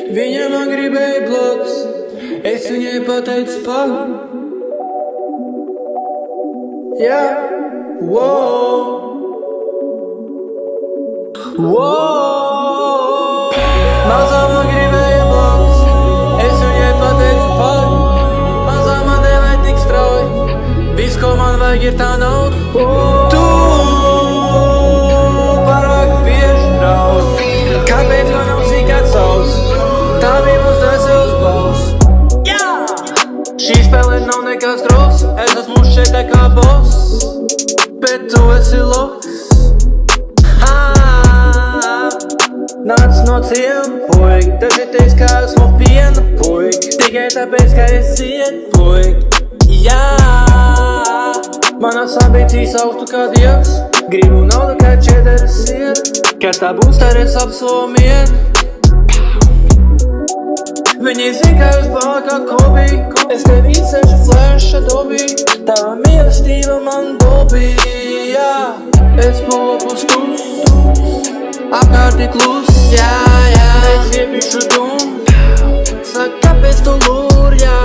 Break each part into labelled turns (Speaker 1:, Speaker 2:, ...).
Speaker 1: Viņa man gribēja bloks, es viņai pateicu pag. Jā, wow, wow. Mazā man gribēja bloks, es viņai pateicu pag. Mazā man nevajag tik strauji, viss, ko man vajag, ir tā nauda. Tu pārāk bieži draud, kāpēc man nav sīkāt savs? Tā bija mums dvēseles balss. Šī spēle nav nekas drošs, es esmu šeit tā kā boss, bet tu esi loks. Nāc no ciema, puik, daži teiks, kā esmu piena, puik, tikai tāpēc, ka es iet, puik. Jā, manas ambīcijas augstu kā dievs, gribu naudu kā čederas iet, kad tā būs, tad es apsomiet. Viņi zin, ka es bālu kā Kobe, es tev īsēšu flasha dobī, tava mīlestība man dobī, jā. Es popus tus, apkārti klus, jā, jā. Es iepišu dum, saka, kāpēc tu lūrjā,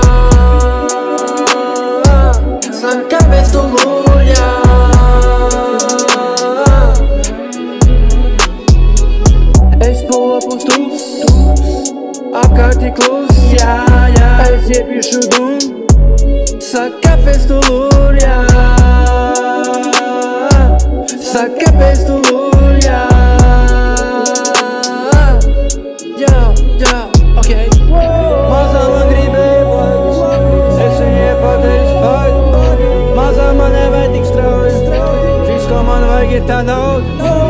Speaker 1: saka, kāpēc tu lūrjā. Es popus tus, apkārti klus, jā, jā. Es iepišu dum, saka, kāpēc tu lūrjā, saka, kāpēc tu lūrjā. Jā, jā, ok. Mazā man gribēja bloks, es viņai pateicu pag. Mazā man nevajag tik strauji, viss, ko man vajag, ir tā nauda.